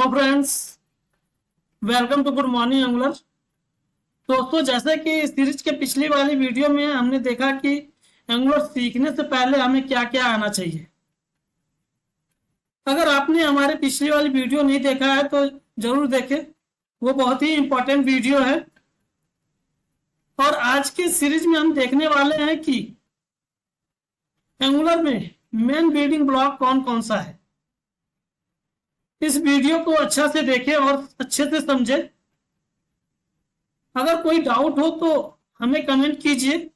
Hello friends, welcome to good morning Angular. दोस्तों, जैसे कि सीरीज के पिछली वाली वीडियो में हमने देखा कि एंगुलर सीखने से पहले हमें क्या क्या आना चाहिए। अगर आपने हमारी पिछली वाली वीडियो नहीं देखा है तो जरूर देखें, वो बहुत ही इंपॉर्टेंट वीडियो है। और आज की सीरीज में हम देखने वाले हैं कि एंगुलर में मेन बिल्डिंग ब्लॉक कौन कौन सा है। इस वीडियो को अच्छा से देखें और अच्छे से समझें। अगर कोई डाउट हो तो हमें कमेंट कीजिए,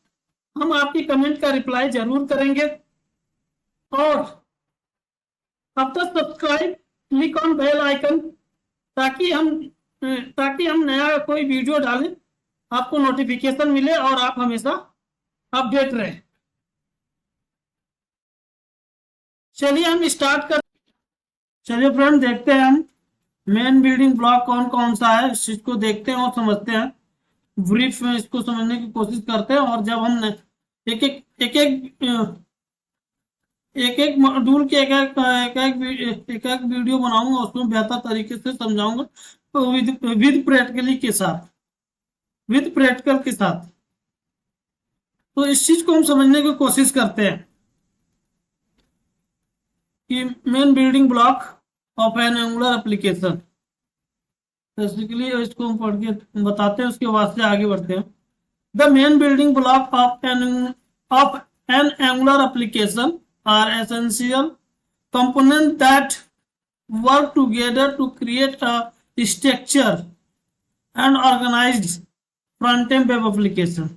हम आपकी कमेंट का रिप्लाई जरूर करेंगे। और अब तक subscribe, click on bell icon, ताकि हम नया कोई वीडियो डालें आपको नोटिफिकेशन मिले और आप हमेशा अपडेट रहें। चलिए हम स्टार्ट कर चलिए फ्रेंड, देखते हैं हम मेन बिल्डिंग ब्लॉक कौन कौन सा है। इस चीज को देखते हैं और समझते हैं। ब्रीफ में इसको समझने की कोशिश करते हैं। और जब हम एक एक एक एक एक एक मॉड्यूल के एक एक वीडियो बनाऊंगा, उसमें बेहतर तरीके से समझाऊंगा, तो विद प्रैक्टिकल के साथ। तो इस चीज को हम समझने की कोशिश करते हैं कि main building block of N angular application. Basically इसको हम पढ़ के बताते हैं, उसके बाद से आगे बढ़ते हैं। The main building block of N angular application are essential components that work together to create a structure and organized front-end web application.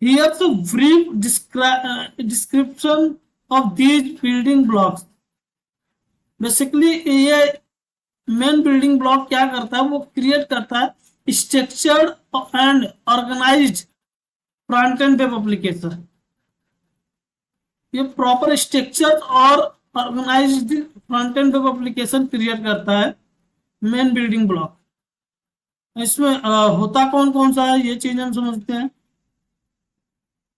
Here's a brief description of these building blocks. Basically, ये main building block क्या करता है, वो create करता है structured and organised front end web application. ये proper structure और organised front end web application create करता है मेन बिल्डिंग ब्लॉक। इसमें होता कौन कौन सा है, ये चीज हम समझते हैं।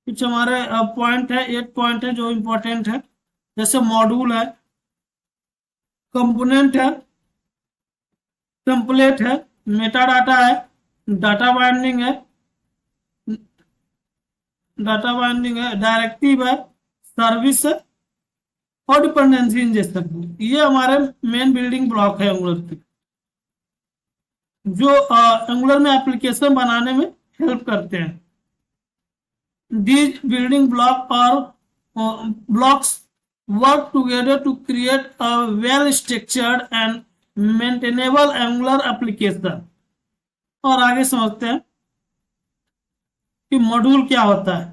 कुछ हमारे पॉइंट है, 8 पॉइंट है जो इंपॉर्टेंट है। जैसे मॉड्यूल है, कंपोनेंट है, टेम्पलेट है, मेटा डाटा है, डाटा बाइंडिंग है, डायरेक्टिव है, सर्विस है और डिपेंडेंसी इंजेक्शन। ये हमारे मेन बिल्डिंग ब्लॉक है एंगुलर के, जो एंगुलर में एप्लीकेशन बनाने में हेल्प करते हैं। These building blocks work together to create a well-structured and maintainable Angular application। और आगे समझते हैं कि मॉड्यूल क्या होता है।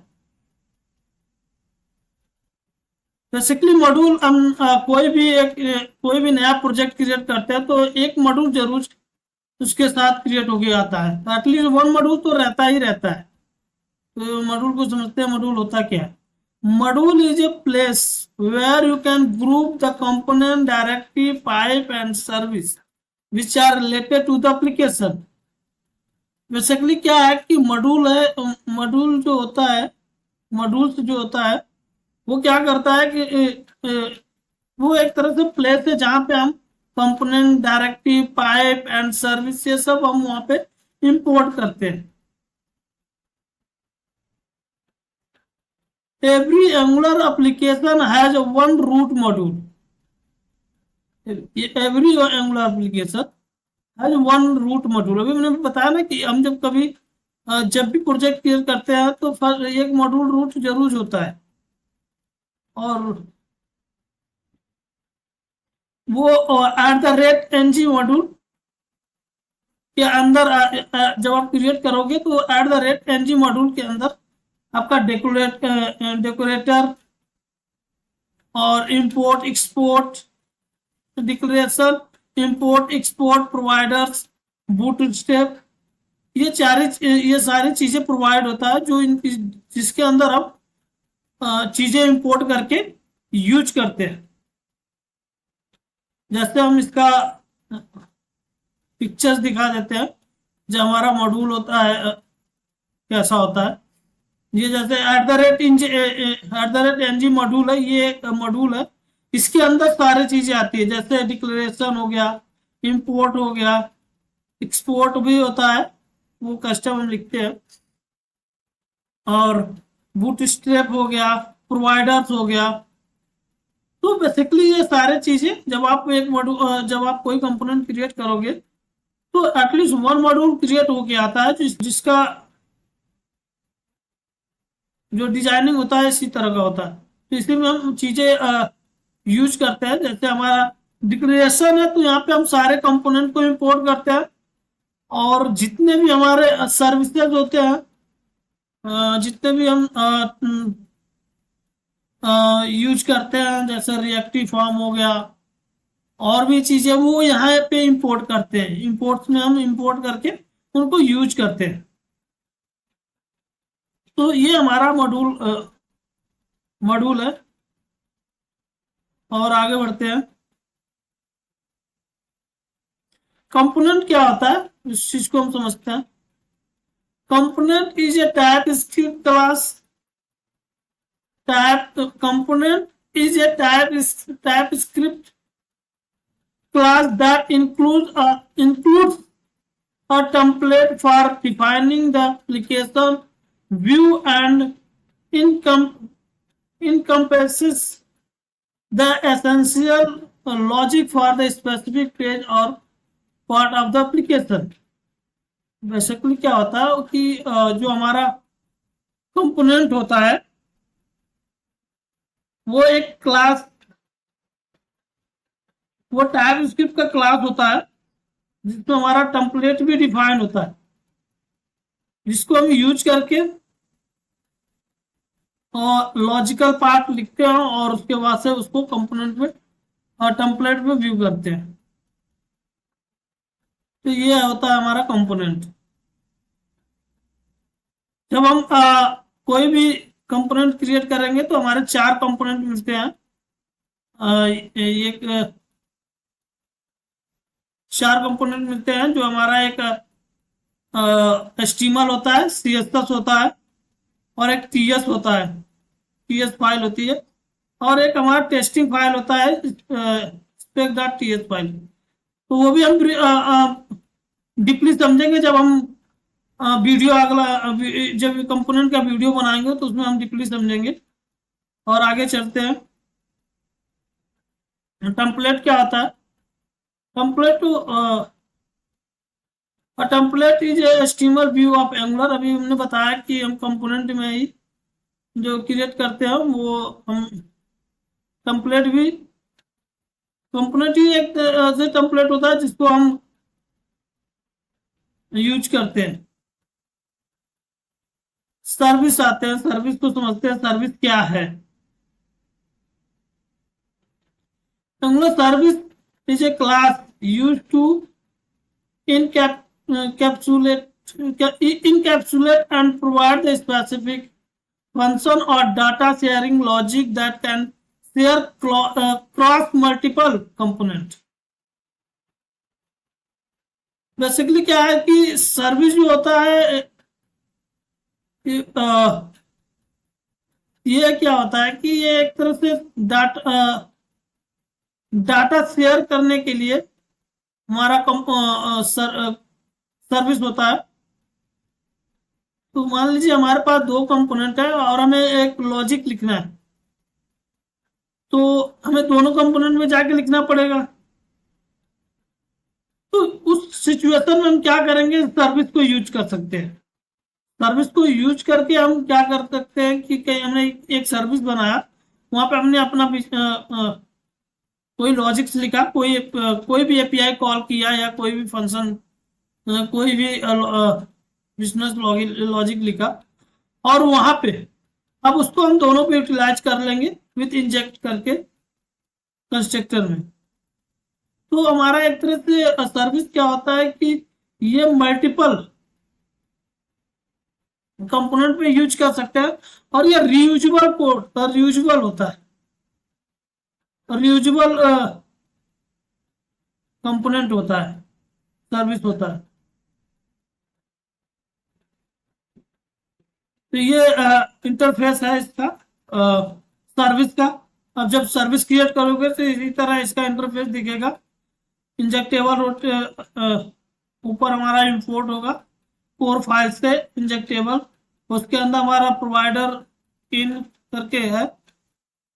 बेसिकली मॉड्यूल हम कोई भी नया प्रोजेक्ट क्रिएट करते हैं तो एक मॉड्यूल जरूर उसके साथ क्रिएट होके आता है। एटलीस्ट वन मॉड्यूल तो रहता ही रहता है। तो मॉड्यूल को समझते हैं, मॉड्यूल होता क्या है। Module is a place where you can group the component, directive, pipe and service which are related to the application. Basically क्या है कि मॉड्यूल जो होता है वो क्या करता है कि वो एक तरह से प्लेस है जहां पे हम component, directive, pipe and service ये सब हम वहां पे इंपोर्ट करते हैं। Every Angular application has one root module. Every Angular application has one root module। अभी मैंने बताया ना कि हम जब भी प्रोजेक्ट क्रिएट करते हैं तो एक मॉड्यूल रूट जरूर होता है। और वो @ng मॉड्यूल के अंदर जब आप क्रिएट करोगे तो @ng मॉड्यूल के अंदर आपका डेकोरेटर और import export declaration, import export providers, bootstrap, ये सारी चीजें प्रोवाइड होता है जो जिसके अंदर आप चीजें इंपोर्ट करके यूज करते हैं। जैसे हम इसका पिक्चर्स दिखा देते हैं, जो हमारा मॉड्यूल होता है कैसा होता है। ये जैसे @ng मॉड्यूल है, ये एक मॉड्यूल है। इसके अंदर सारी चीजें आती है, जैसे डिक्लेरेशन हो गया, इंपोर्ट हो गया, एक्सपोर्ट भी होता है, वो कस्टम हम लिखते हैं, और बूटस्ट्रैप हो गया, प्रोवाइडर्स हो गया। तो बेसिकली ये सारे चीजें जब आप एक मॉड्यूल, जब आप कोई कंपोनेंट क्रिएट करोगे तो एटलीस्ट वन मॉड्यूल क्रिएट होके आता है जिसका जो डिजाइनिंग होता है इसी तरह का होता है। तो इसी में हम चीजें यूज करते हैं। जैसे हमारा डिक्लेरेशन है तो यहाँ पे हम सारे कंपोनेंट को इंपोर्ट करते हैं, और जितने भी हमारे सर्विसेज होते हैं, जितने भी हम यूज करते हैं, जैसे रिएक्टिव फॉर्म हो गया और भी चीजें, वो यहाँ पे इंपोर्ट करते हैं। इंपोर्ट्स में हम इंपोर्ट करके उनको यूज करते हैं। तो ये हमारा मॉड्यूल है। और आगे बढ़ते हैं। कंपोनेंट क्या होता है इस चीज को हम समझते हैं। Component is a type script class. Component is a type script class that includes a template for defining the application view and encompasses the essential logic for the specific page or part of the application। Basically क्या होता है कि जो हमारा component होता है वो एक क्लास, वो टाइप स्क्रिप्ट का क्लास होता है जिसमें हमारा टेम्पलेट भी डिफाइन होता है, जिसको हम यूज करके और लॉजिकल पार्ट लिखते हैं और उसके बाद से उसको कंपोनेंट में और टेम्पलेट में व्यू करते हैं। तो ये होता है हमारा कंपोनेंट। जब हम कोई भी कंपोनेंट क्रिएट करेंगे तो हमारे 4 कंपोनेंट मिलते हैं। एक 4 कंपोनेंट मिलते हैं, जो हमारा एक HTML होता है, CSS होता है, और एक TS होता है, TS फाइल होती है, और एक हमारा टेस्टिंग फाइल होता है, spec.ts फाइल। तो वो भी हम डीपली समझेंगे जब हम वीडियो अगला जब कंपोनेंट का वीडियो बनाएंगे तो उसमें हम डीपली समझेंगे। और आगे चलते हैं। टेम्पलेट क्या होता है। Template is HTML view of angular. अभी हमने बताया कि हम कंपोनेंट में ही जो क्रिएट करते हैं वो हम टेम्पलेट भी, कंपोनेंट ही एक ऐसे टेम्पलेट होता है जिसको हम यूज करते हैं। सर्विस आते हैं, सर्विस को समझते हैं। सर्विस क्या है। Angular service is a class use to encapsulate and provide the specific function or data sharing logic that can share cross multiple component। Basically क्या है कि सर्विस जो होता है ये क्या होता है कि ये एक तरह से डाटा शेयर करने के लिए हमारा सर्विस होता है। तो मान लीजिए हमारे पास 2 कंपोनेंट है और हमें एक लॉजिक लिखना है, तो हमें दोनों कंपोनेंट में जाके लिखना पड़ेगा। तो उस सिचुएशन में हम क्या करेंगे, सर्विस को यूज कर सकते हैं। सर्विस को यूज करके हम क्या कर सकते हैं कि कहीं हमने एक सर्विस बनाया, वहां पे हमने अपना कोई लॉजिक्स लिखा, कोई भी एपीआई कॉल किया, या कोई भी फंक्शन, कोई भी बिजनेस लॉजिक लिखा, और वहां पे अब उसको हम दोनों पे यूटिलाइज कर लेंगे विथ इंजेक्ट करके कंस्ट्रक्टर में। तो हमारा एक तरह से सर्विस क्या होता है कि ये मल्टीपल कंपोनेंट में यूज कर सकते हैं, और ये रीयूजेबल कोड और रीयूजेबल होता है, रीयूजेबल कंपोनेंट होता है, सर्विस होता है। तो ये इंटरफेस है इसका सर्विस का। अब जब सर्विस क्रिएट करोगे तो इसी तरह इसका इंटरफेस दिखेगा। इंजेक्टेबल ऊपर हमारा इंपोर्ट होगा कोर फाइल से इंजेक्टेबल, उसके अंदर हमारा प्रोवाइडर इन करके है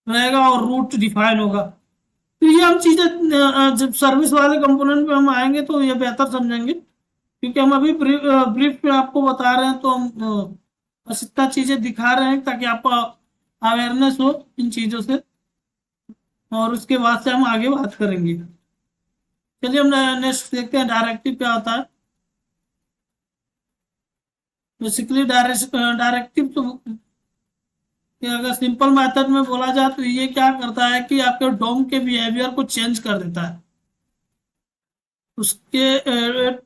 रहेगा और रूट डिफाइन होगा। तो ये हम चीजें जब सर्विस वाले कंपोनेंट पे हम आएंगे तो ये बेहतर समझेंगे, क्योंकि हम अभी ब्रीफ में आपको बता रहे हैं, तो हम बस इतना चीजें दिखा रहे हैं ताकि आपको अवेयरनेस हो इन चीजों से, और उसके बाद से हम आगे बात करेंगे। चलिए हम नेक्स्ट देखते हैं डायरेक्टिव क्या होता है। बेसिकली डायरेक्टिव तो अगर सिंपल मेथड में बोला जाए तो ये क्या करता है कि आपके डोम के बिहेवियर को चेंज कर देता है, उसके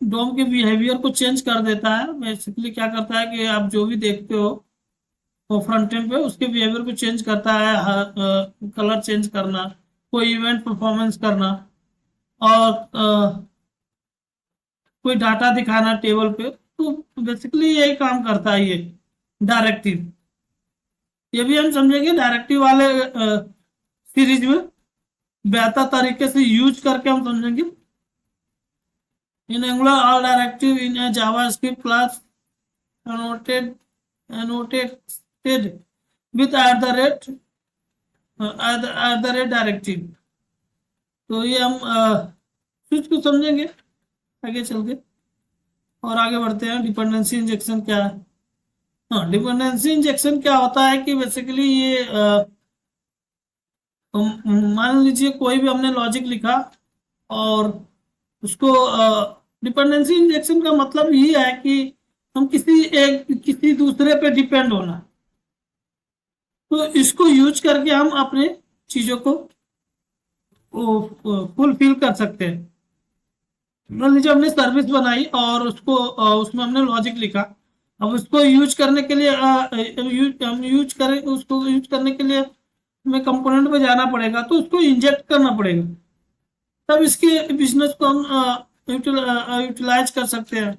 डोम के बिहेवियर को चेंज कर देता है। बेसिकली क्या करता है कि आप जो भी देखते हो वो फ्रंट एंड पे उसके बिहेवियर को चेंज करता है, कलर चेंज करना, कोई इवेंट परफॉर्मेंस करना, और कोई डाटा दिखाना टेबल पे। तो बेसिकली यही काम करता है ये डायरेक्टिव। ये भी हम समझेंगे डायरेक्टिव वाले सीरीज में बेहतर तरीके से यूज करके हम समझेंगे। In Angular all directive in a JavaScript class annotated with @ directive. तो ये हम स्विच को समझेंगे आगे चल के, और आगे बढ़ते हैं। डिपेंडेंसी इंजेक्शन क्या है? हाँ, डिपेंडेंसी इंजेक्शन क्या होता है कि बेसिकली ये मान लीजिए कोई भी हमने लॉजिक लिखा और उसको डिपेंडेंसी इंजेक्शन का मतलब ये है कि हम किसी दूसरे पे डिपेंड होना, तो इसको यूज करके हम अपने चीजों को फुलफिल कर सकते हैं। मान लीजिए हमने सर्विस बनाई और उसको उसमें हमने लॉजिक लिखा, अब उसको यूज करने के लिए हम उसको यूज करने के लिए हमें कंपोनेंट में जाना पड़ेगा, तो उसको इंजेक्ट करना पड़ेगा, तब इसके बिजनेस को हम यूटिलाइज कर सकते हैं।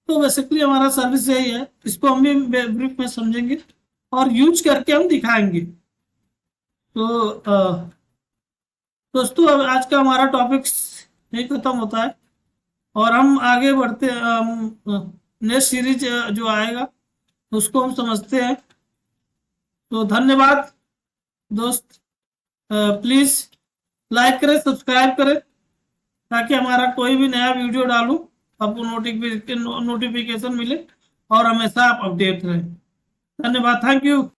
तो बेसिकली हमारा सर्विस यही है, इसको हम भी ब्रीफ में समझेंगे और यूज करके हम दिखाएंगे। तो दोस्तों अब आज का हमारा टॉपिक यही खत्म होता है और हम आगे बढ़ते नेक्स्ट सीरीज जो आएगा उसको हम समझते हैं। तो धन्यवाद दोस्त, प्लीज लाइक करें, सब्सक्राइब करें, ताकि हमारा कोई भी नया वीडियो डालूं आपको नोटिफिकेशन मिले और हमेशा आप अपडेट रहें। धन्यवाद, थैंक यू।